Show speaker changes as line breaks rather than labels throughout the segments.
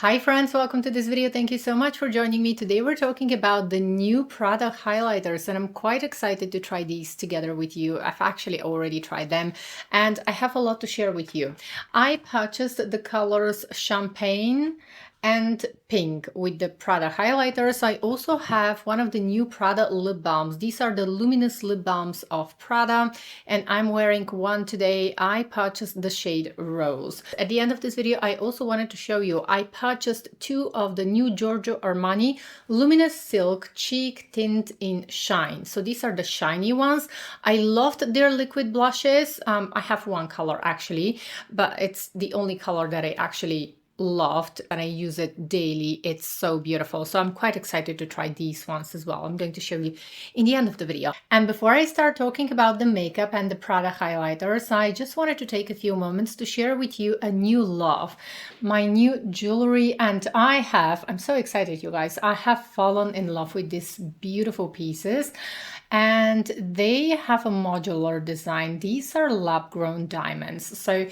Hi friends, welcome to this video. Thank you so much for joining me. Today we're talking about the new Prada highlighters and I'm quite excited to try these together with you. I've actually already tried them and I have a lot to share with you. I purchased the colors Champagne and Pink with the Prada highlighters. I also have one of the new Prada lip balms. These are the luminous lip balms of Prada and I'm wearing one today. I purchased the shade Rose. At the end of this video, I also wanted to show you I purchased two of the new Giorgio Armani Luminous Silk Cheek Tint in Shine. So these are the shiny ones. I loved their liquid blushes. I have one color actually, but it's the only color that I actually loved and I use it daily. It's so beautiful. So I'm quite excited to try these ones as well. I'm going to show you in the end of the video. And before I start talking about the makeup and the Prada highlighters, I just wanted to take a few moments to share with you a new love, my new jewelry. And I'm so excited, you guys. I have fallen in love with these beautiful pieces and they have a modular design. These are lab-grown diamonds. So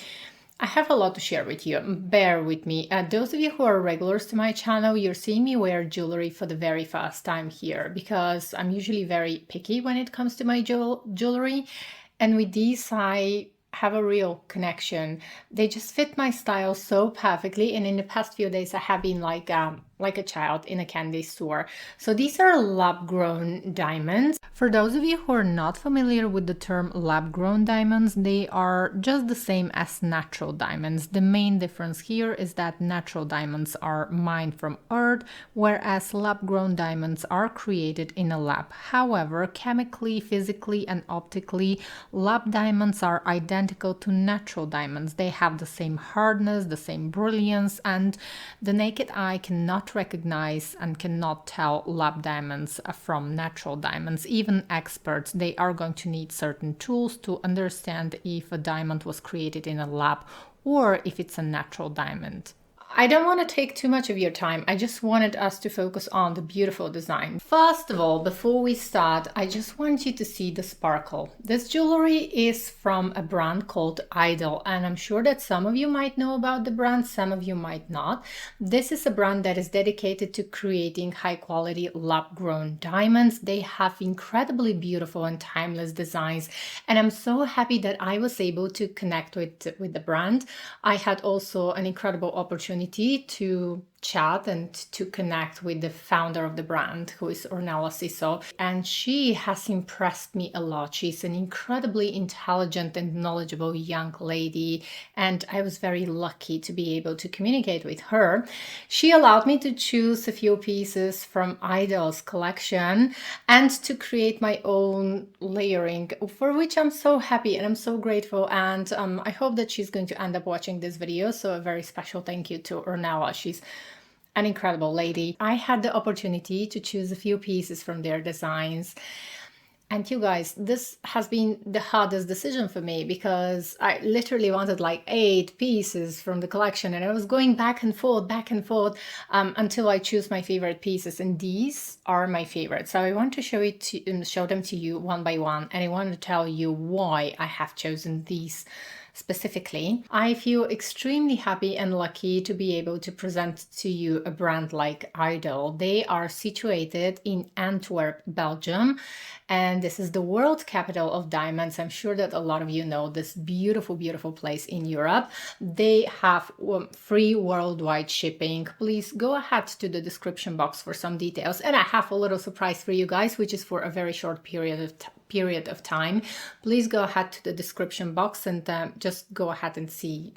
I have a lot to share with you. Bear with me. Those of you who are regulars to my channel, you're seeing me wear jewelry for the very first time here because I'm usually very picky when it comes to my jewelry. And with these, I have a real connection. They just fit my style so perfectly. And in the past few days, I have been like a child in a candy store. So these are lab-grown diamonds. For those of you who are not familiar with the term lab-grown diamonds, they are just the same as natural diamonds. The main difference here is that natural diamonds are mined from earth, whereas lab-grown diamonds are created in a lab. However, chemically, physically, and optically, lab diamonds are identical to natural diamonds. They have the same hardness, the same brilliance, and the naked eye cannot recognize and cannot tell lab diamonds from natural diamonds. Even experts, they are going to need certain tools to understand if a diamond was created in a lab or if it's a natural diamond. I don't want to take too much of your time. I just wanted us to focus on the beautiful design. First of all, before we start, I just want you to see the sparkle. This jewelry is from a brand called Idyl, and I'm sure that some of you might know about the brand, some of you might not. This is a brand that is dedicated to creating high-quality lab-grown diamonds. They have incredibly beautiful and timeless designs, and I'm so happy that I was able to connect with the brand. I had also an incredible opportunity to chat and to connect with the founder of the brand, who is Ornella Siso, and she has impressed me a lot. She's an incredibly intelligent and knowledgeable young lady, and I was very lucky to be able to communicate with her. She allowed me to choose a few pieces from Idyl's collection and to create my own layering, for which I'm so happy and I'm so grateful, and I hope that she's going to end up watching this video, so a very special thank you to Ornella. She's an incredible lady. I had the opportunity to choose a few pieces from their designs. And you guys, this has been the hardest decision for me because I literally wanted like 8 pieces from the collection and I was going back and forth until I choose my favorite pieces. And these are my favorites. So I want to show them to you one by one. And I want to tell you why I have chosen these specifically. I feel extremely happy and lucky to be able to present to you a brand like Idyl. They are situated in Antwerp, Belgium, and this is the world capital of diamonds. I'm sure that a lot of you know this beautiful, beautiful place in Europe. They have free worldwide shipping. Please go ahead to the description box for some details. And I have a little surprise for you guys, which is for a very short period of time. Please go ahead to the description box and just go ahead and see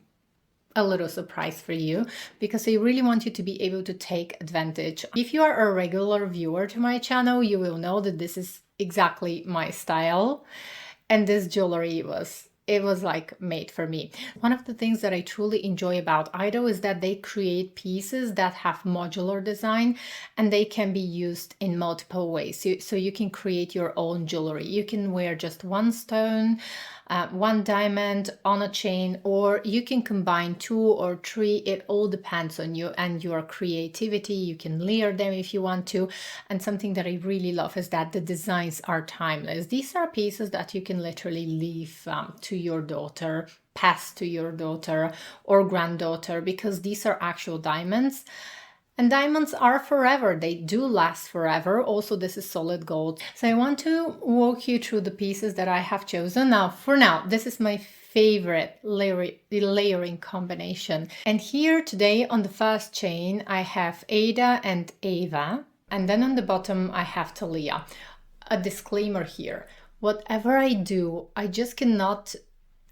a little surprise for you, because I really want you to be able to take advantage. If you are a regular viewer to my channel, you will know that this is exactly my style, and this jewelry was like made for me. One of the things that I truly enjoy about Idyl is that they create pieces that have modular design and they can be used in multiple ways. So you can create your own jewelry. You can wear just one stone one diamond on a chain, or you can combine 2 or 3. It all depends on you and your creativity. You can layer them if you want to. And something that I really love is that the designs are timeless. These are pieces that you can literally leave to your daughter, pass to your daughter or granddaughter, because these are actual diamonds. And diamonds are forever. They do last forever. Also, this is solid gold. So I want to walk you through the pieces that I have chosen. Now, for now, this is my favorite layering combination. And here today on the first chain, I have Ada and Ava. And then on the bottom, I have Talia. A disclaimer here. Whatever I do, I just cannot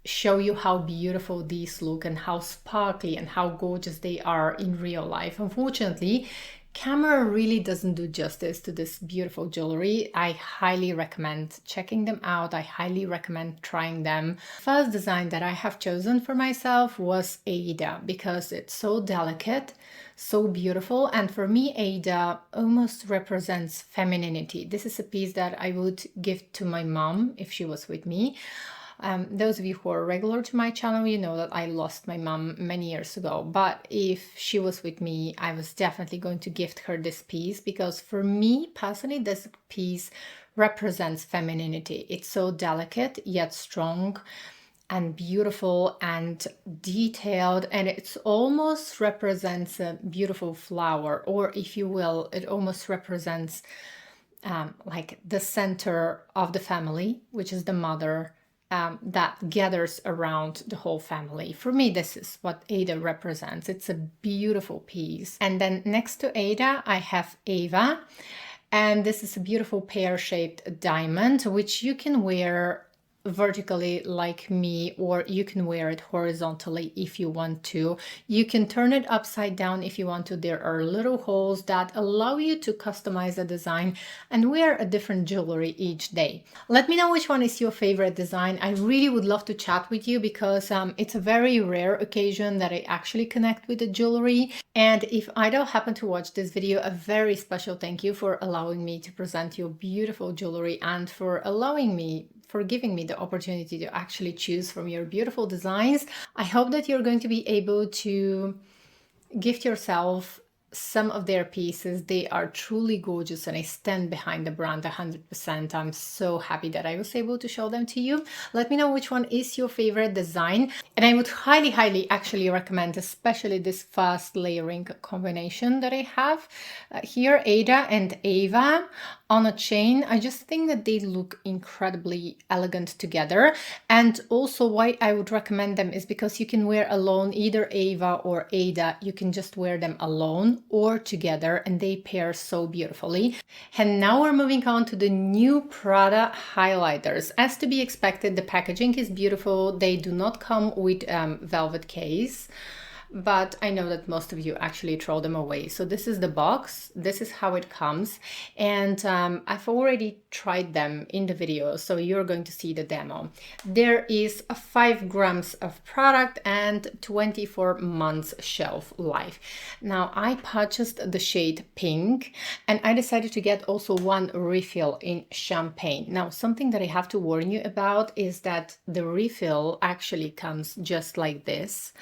show you how beautiful these look and how sparkly and how gorgeous they are in real life. Unfortunately, camera really doesn't do justice to this beautiful jewelry. I highly recommend checking them out. I highly recommend trying them. First design that I have chosen for myself was Ada, because it's so delicate, so beautiful, and for me Ada almost represents femininity. This is a piece that I would give to my mom if she was with me. Those of you who are regular to my channel, you know that I lost my mom many years ago. But if she was with me, I was definitely going to gift her this piece, because for me personally, this piece represents femininity. It's so delicate yet strong and beautiful and detailed, and it almost represents a beautiful flower, or if you will, it almost represents like the center of the family, which is the mother. That gathers around the whole family. For me, this is what Ada represents. It's a beautiful piece. And then next to Ada, I have Ava. And this is a beautiful pear-shaped diamond, which you can wear vertically like me, or you can wear it horizontally if you want to. You can turn it upside down if you want to. There are little holes that allow you to customize the design and wear a different jewelry each day. Let me know which one is your favorite design. I really would love to chat with you, because it's a very rare occasion that I actually connect with the jewelry. And if Idyl happen to watch this video, a very special thank you for allowing me to present your beautiful jewelry, and for giving me the opportunity to actually choose from your beautiful designs. I hope that you're going to be able to gift yourself some of their pieces. They are truly gorgeous, and I stand behind the brand 100%. I'm so happy that I was able to show them to you. Let me know which one is your favorite design. And I would highly actually recommend, especially this fast layering combination that I have here, Ada and Ava on a chain. I just think that they look incredibly elegant together. And also why I would recommend them is because you can wear alone, either Ava or Ada. You can just wear them alone or together, and they pair so beautifully. And now we're moving on to the new Prada highlighters. As to be expected, the packaging is beautiful. They do not come with velvet case, but I know that most of you actually throw them away. So this is the box, this is how it comes, and I've already tried them in the video, so you're going to see the demo. There is 5 grams of product and 24 months shelf life. Now I purchased the shade pink, and I decided to get also one refill in champagne. Now something that I have to warn you about is that the refill actually comes just like this.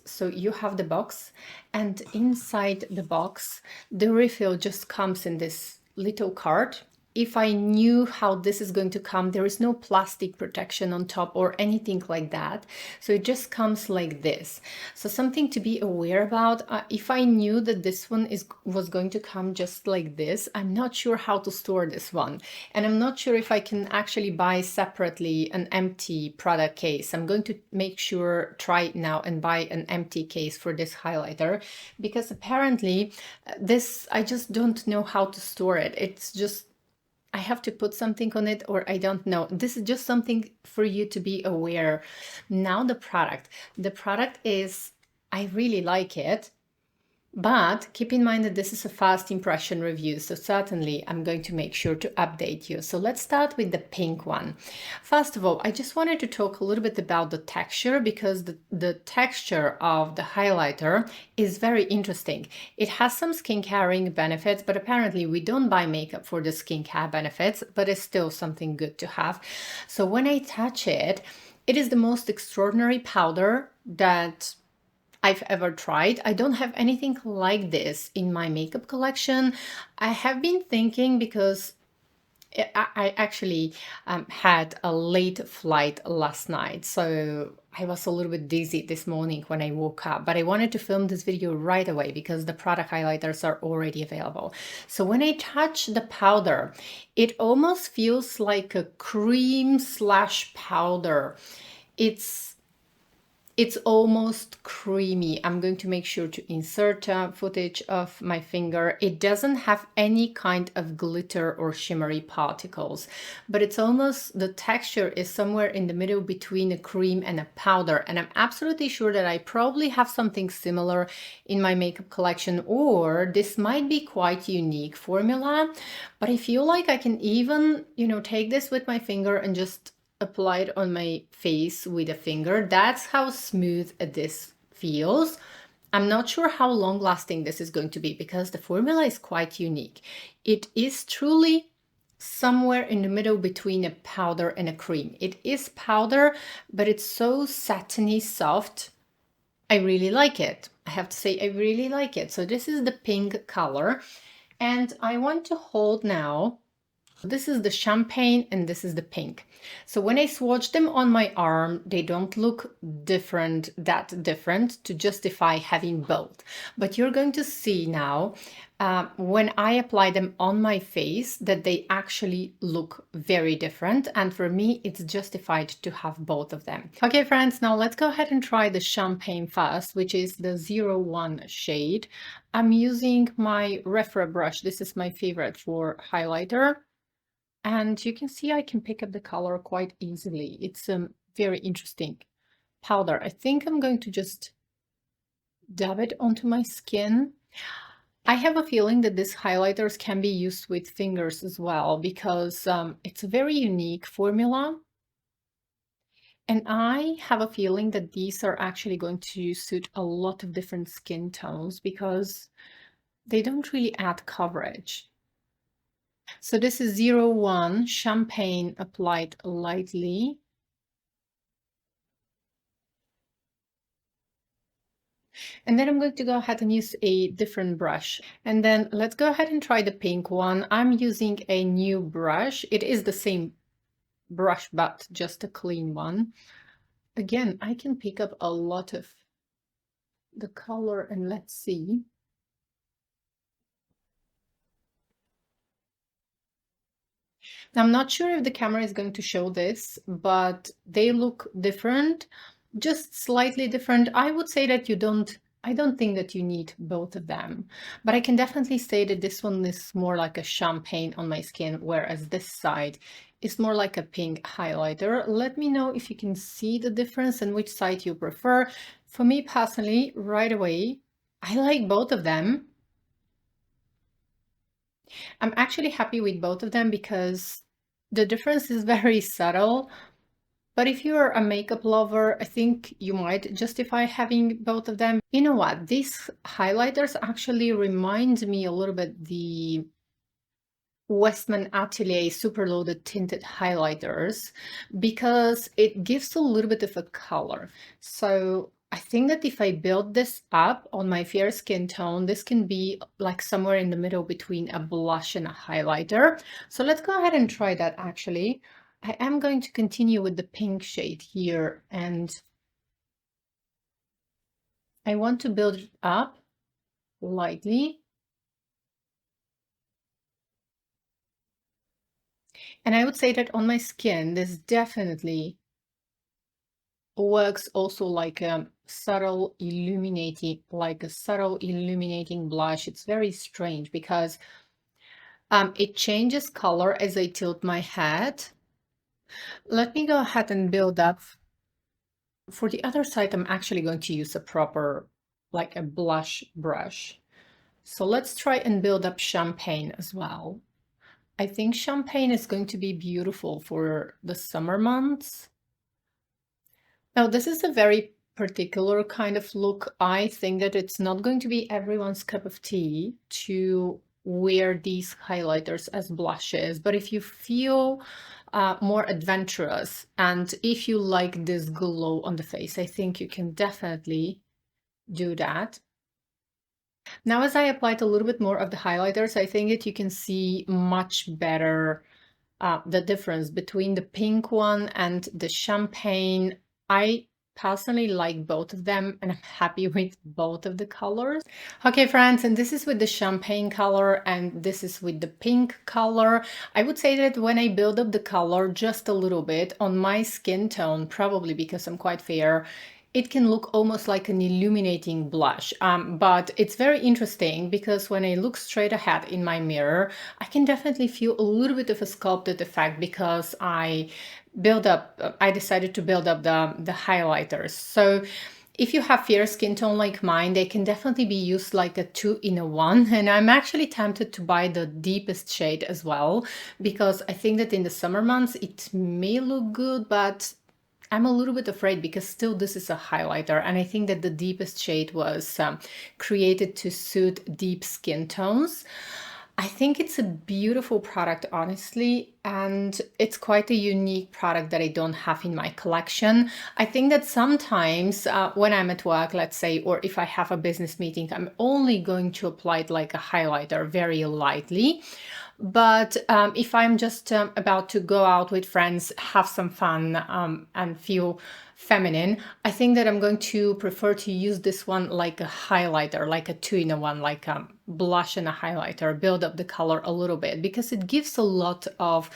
So you have the box, and inside the box the refill just comes in this little cart. If I knew how this is going to come, there is no plastic protection on top or anything like that. So it just comes like this. So something to be aware about. If I knew that this one was going to come just like this, I'm not sure how to store this one. And I'm not sure if I can actually buy separately an empty product case. I'm going to make sure, try it now and buy an empty case for this highlighter, because apparently this, I just don't know how to store it. It's just, I have to put something on it, or I don't know. This is just something for you to be aware. Now the product is, I really like it, but keep in mind that this is a fast impression review, so certainly I'm going to make sure to update you. So let's start with the pink one. First of all, I just wanted to talk a little bit about the texture, because the texture of the highlighter is very interesting. It has some skincare benefits, but apparently we don't buy makeup for the skincare benefits, but it's still something good to have. So when I touch it, It is the most extraordinary powder that I've ever tried. I don't have anything like this in my makeup collection. I have been thinking because I actually had a late flight last night, so I was a little bit dizzy this morning when I woke up, but I wanted to film this video right away because the Prada highlighters are already available. So when I touch the powder, it almost feels like a cream slash powder. It's it's almost creamy. I'm going to make sure to insert footage of my finger. It doesn't have any kind of glitter or shimmery particles, but it's almost, the texture is somewhere in the middle between a cream and a powder. And I'm absolutely sure that I probably have something similar in my makeup collection, or this might be quite unique formula, but I feel like I can even, take this with my finger and just apply it on my face with a finger. That's how smooth this feels. I'm not sure how long lasting this is going to be because the formula is quite unique. It is truly somewhere in the middle between a powder and a cream. It is powder, but it's so satiny soft. I really like it. I have to say, I really like it. So this is the pink color, and I want to hold now. This is the champagne and this is the pink. So when I swatch them on my arm, they don't look that different to justify having both. But you're going to see now, when I apply them on my face, that they actually look very different. And for me, it's justified to have both of them. Okay, friends, now let's go ahead and try the champagne first, which is the 01 shade. I'm using my Refra brush. This is my favorite for highlighter. And you can see I can pick up the color quite easily. It's a very interesting powder. I think I'm going to just dab it onto my skin. I have a feeling that these highlighters can be used with fingers as well because it's a very unique formula. And I have a feeling that these are actually going to suit a lot of different skin tones because they don't really add coverage. So this is 01 champagne applied lightly. And then I'm going to go ahead and use a different brush. And then let's go ahead and try the pink one. I'm using a new brush. It is the same brush, but just a clean one. Again, I can pick up a lot of the color, and let's see. I'm not sure if the camera is going to show this, but they look different, just slightly different. I would say that I don't think that you need both of them, but I can definitely say that this one is more like a champagne on my skin, whereas this side is more like a pink highlighter. Let me know if you can see the difference and which side you prefer. For me personally, right away, I like both of them. I'm actually happy with both of them because the difference is very subtle. But if you're a makeup lover, I think you might justify having both of them. You know what? These highlighters actually remind me a little bit the Westman Atelier super loaded tinted highlighters because it gives a little bit of a color. So I think that if I build this up on my fair skin tone, this can be like somewhere in the middle between a blush and a highlighter. So let's go ahead and try that actually. I am going to continue with the pink shade here, and I want to build it up lightly. And I would say that on my skin, this definitely works also like a subtle illuminating blush. It's very strange because it changes color as I tilt my head. Let me go ahead and build up. For the other side, I'm actually going to use a proper, like a blush brush. So let's try and build up champagne as well. I think champagne is going to be beautiful for the summer months. Now, this is a very particular kind of look. I think that it's not going to be everyone's cup of tea to wear these highlighters as blushes, but if you feel more adventurous. And if you like this glow on the face, I think you can definitely do that. Now, as I applied a little bit more of the highlighters, I think that you can see much better the difference between the pink one and the champagne. I personally like both of them and I'm happy with both of the colors. Okay, friends, and this is with the champagne color and this is with the pink color. I would say that when I build up the color just a little bit on my skin tone, probably because I'm quite fair, it can look almost like an illuminating blush. But it's very interesting because when I look straight ahead in my mirror, I can definitely feel a little bit of a sculpted effect because I decided to build up the highlighters. So if you have fair skin tone like mine, they can definitely be used like a 2-in-1. And I'm actually tempted to buy the deepest shade as well, because I think that in the summer months, it may look good, but I'm a little bit afraid because still this is a highlighter and I think that the deepest shade was created to suit deep skin tones. I think it's a beautiful product, honestly, and it's quite a unique product that I don't have in my collection. I think that sometimes when I'm at work, let's say, or if I have a business meeting, I'm only going to apply it like a highlighter very lightly. But if I'm just about to go out with friends, have some fun, and feel feminine, I think that I'm going to prefer to use this one like a highlighter, like a 2-in-1, like a blush and a highlighter, build up the color a little bit because it gives a lot of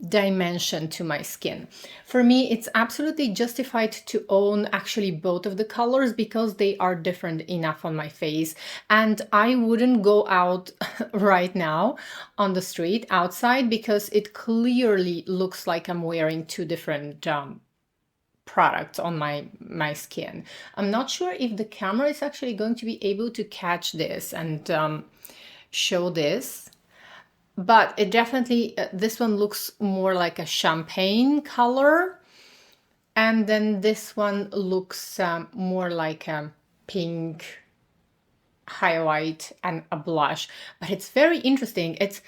dimension to my skin. For me, it's absolutely justified to own actually both of the colors because they are different enough on my face. And I wouldn't go out right now on the street outside because it clearly looks like I'm wearing two different products on my skin. I'm not sure if the camera is actually going to be able to catch this and show this. But it definitely, this one looks more like a champagne color. And then this one looks more like a pink highlight and a blush. But it's very interesting. It's,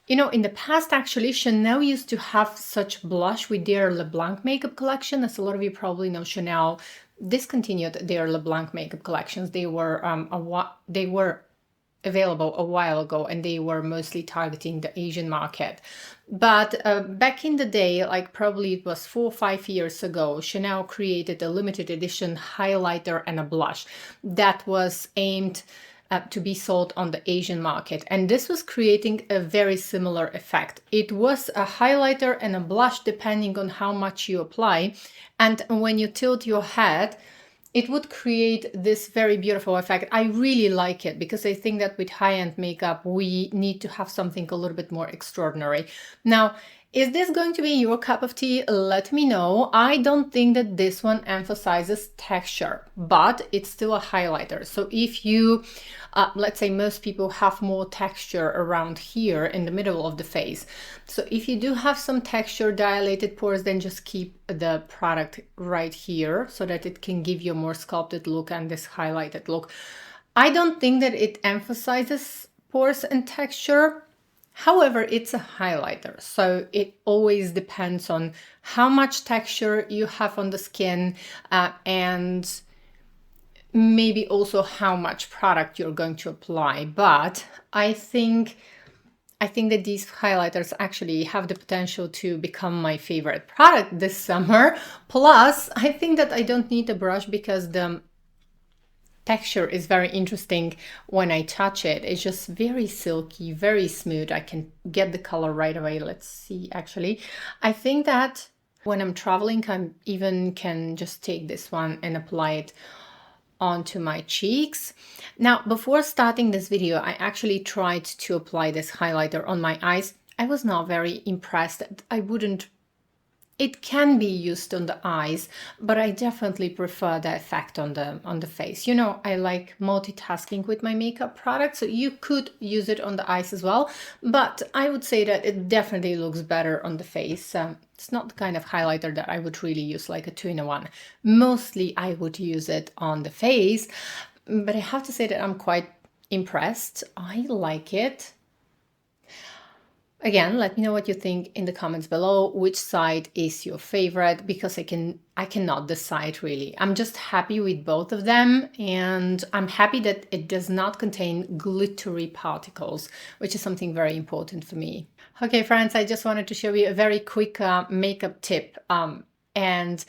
you know, in the past, actually, Chanel used to have such blush with their Leblanc makeup collection. As a lot of you probably know, Chanel discontinued their Leblanc makeup collections. They were available a while ago and they were mostly targeting the Asian market. But back in the day, like probably it was 4 or 5 years ago, Chanel created a limited edition highlighter and a blush that was aimed to be sold on the Asian market. And this was creating a very similar effect. It was a highlighter and a blush depending on how much you apply. And when you tilt your head, it would create this very beautiful effect. I really like it because I think that with high-end makeup, we need to have something a little bit more extraordinary. Now, is this going to be your cup of tea? Let me know. I don't think that this one emphasizes texture, but it's still a highlighter. So if you, let's say most people have more texture around here in the middle of the face. So if you do have some texture, dilated pores, then just keep the product right here so that it can give you a more sculpted look and this highlighted look. I don't think that it emphasizes pores and texture. However, it's a highlighter, so it always depends on how much texture you have on the skin and maybe also how much product you're going to apply. But I think that these highlighters actually have the potential to become my favorite product this summer. Plus, I think that I don't need a brush because the texture is very interesting when I touch it. It's just very silky, very smooth. I can get the color right away. Let's see, actually. I think that when I'm traveling, I even can just take this one and apply it onto my cheeks. Now, before starting this video, I actually tried to apply this highlighter on my eyes. I was not very impressed. It can be used on the eyes, but I definitely prefer the effect on the face. You know, I like multitasking with my makeup products, so you could use it on the eyes as well, but I would say that it definitely looks better on the face. It's not the kind of highlighter that I would really use like a 2-in-1. Mostly I would use it on the face, but I have to say that I'm quite impressed. I like it. Again, let me know what you think in the comments below. Which side is your favorite? Because I cannot decide really. I'm just happy with both of them, and I'm happy that it does not contain glittery particles, which is something very important for me. Okay, friends, I just wanted to show you a very quick makeup tip. And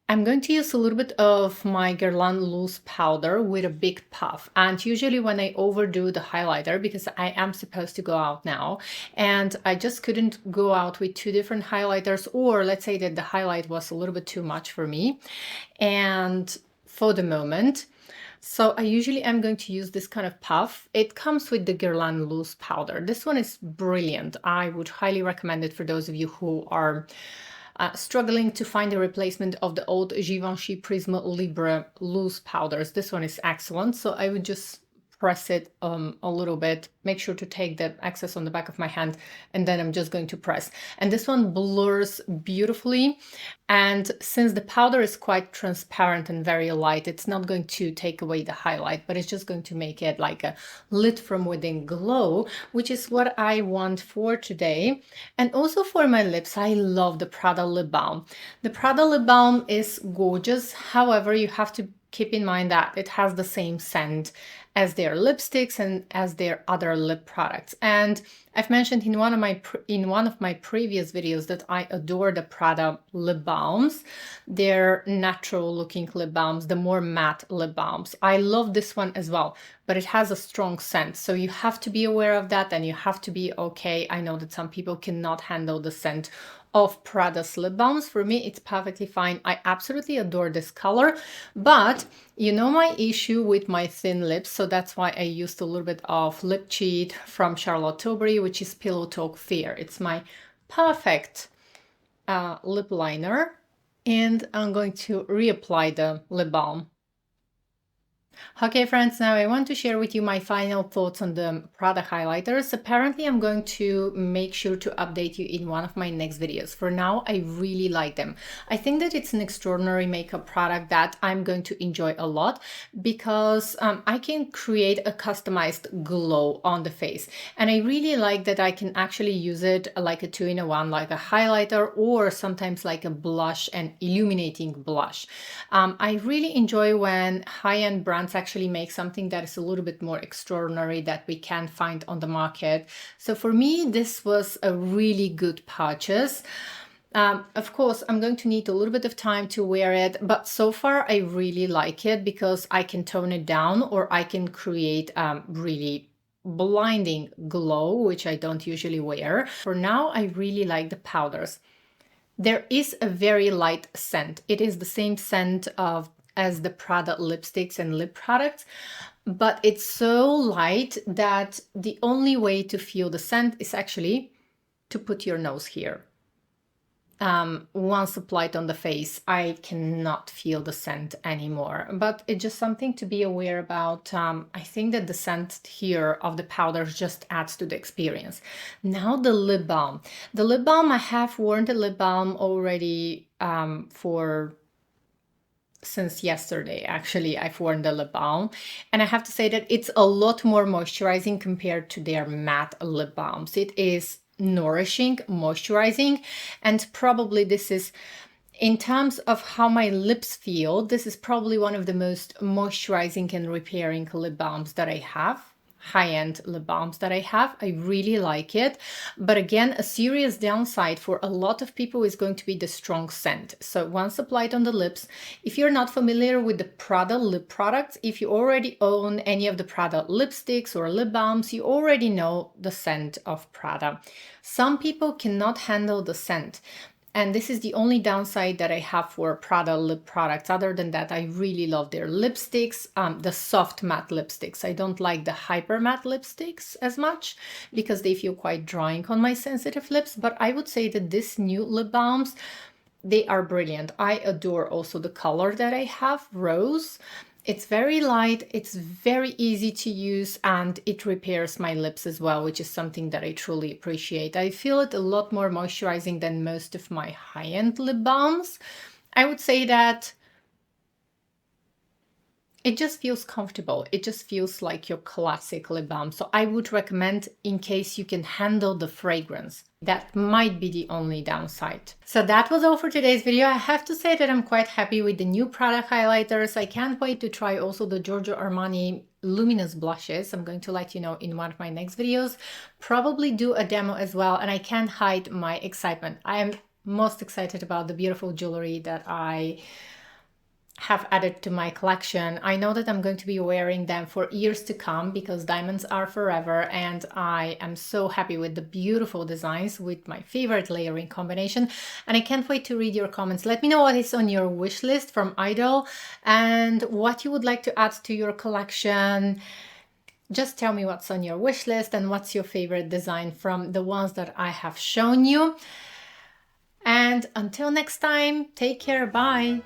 I'm going to use a little bit of my Guerlain loose powder with a big puff. And usually when I overdo the highlighter, because I am supposed to go out now, and I just couldn't go out with two different highlighters, or let's say that the highlight was a little bit too much for me, and for the moment. So I usually am going to use this kind of puff. It comes with the Guerlain loose powder. This one is brilliant. I would highly recommend it for those of you who are struggling to find a replacement of the old Givenchy Prisme Libre loose powders. This one is excellent. So I would just press it a little bit, make sure to take the excess on the back of my hand, and then I'm just going to press. And this one blurs beautifully. And since the powder is quite transparent and very light, it's not going to take away the highlight, but it's just going to make it like a lit from within glow, which is what I want for today. And also for my lips, I love the Prada lip balm. The Prada lip balm is gorgeous. However, you have to keep in mind that it has the same scent as their lipsticks and as their other lip products. And I've mentioned in one of my previous videos that I adore the Prada lip balms. They're natural looking lip balms, the more matte lip balms. I love this one as well, but it has a strong scent. So you have to be aware of that, and you have to be okay. I know that some people cannot handle the scent of Prada's lip balms. For me, it's perfectly fine. I absolutely adore this color, but you know my issue with my thin lips, so that's why I used a little bit of Lip Cheat from Charlotte Tilbury, which is Pillow Talk Fair. It's my perfect lip liner, and I'm going to reapply the lip balm. Okay, friends, now I want to share with you my final thoughts on the Prada highlighters. Apparently, I'm going to make sure to update you in one of my next videos. For now, I really like them. I think that it's an extraordinary makeup product that I'm going to enjoy a lot, because I can create a customized glow on the face. And I really like that I can actually use it like a two-in-one, like a highlighter, or sometimes like a blush and illuminating blush. I really enjoy when high-end brands actually make something that is a little bit more extraordinary that we can find on the market. So for me, this was a really good purchase. Of course, I'm going to need a little bit of time to wear it, but so far I really like it because I can tone it down, or I can create really blinding glow, which I don't usually wear. For now, I really like the powders. There is a very light scent. It is the same scent as the Prada lipsticks and lip products, but it's so light that the only way to feel the scent is actually to put your nose here. Once applied on the face, I cannot feel the scent anymore, but it's just something to be aware about. I think that the scent here of the powder just adds to the experience. Now the lip balm. The lip balm, I have worn the lip balm already since yesterday. Actually, I've worn the lip balm, and I have to say that it's a lot more moisturizing compared to their matte lip balms. It is nourishing, moisturizing, and probably this is, in terms of how my lips feel, this is probably one of the most moisturizing and repairing lip balms that I have. High-end lip balms that I have. I really like it. But again, a serious downside for a lot of people is going to be the strong scent. So once applied on the lips, if you're not familiar with the Prada lip products, if you already own any of the Prada lipsticks or lip balms, you already know the scent of Prada. Some people cannot handle the scent. And this is the only downside that I have for Prada lip products. Other than that, I really love their lipsticks, the soft matte lipsticks. I don't like the hyper matte lipsticks as much because they feel quite drying on my sensitive lips. But I would say that this new lip balms, they are brilliant. I adore also the color that I have, rose. It's very light, it's very easy to use, and it repairs my lips as well, which is something that I truly appreciate. I feel it a lot more moisturizing than most of my high-end lip balms. I would say that it just feels comfortable. It just feels like your classic lip balm. So I would recommend, in case you can handle the fragrance. That might be the only downside. So that was all for today's video. I have to say that I'm quite happy with the new Prada highlighters. I can't wait to try also the Giorgio Armani luminous blushes. I'm going to let you know in one of my next videos. Probably do a demo as well, and I can't hide my excitement. I am most excited about the beautiful jewelry that I have added to my collection. I know that I'm going to be wearing them for years to come because diamonds are forever, and I am so happy with the beautiful designs with my favorite layering combination, and I can't wait to read your comments. Let me know what is on your wish list from Idyl and what you would like to add to your collection. Just tell me what's on your wish list and what's your favorite design from the ones that I have shown you. And until next time, take care, bye!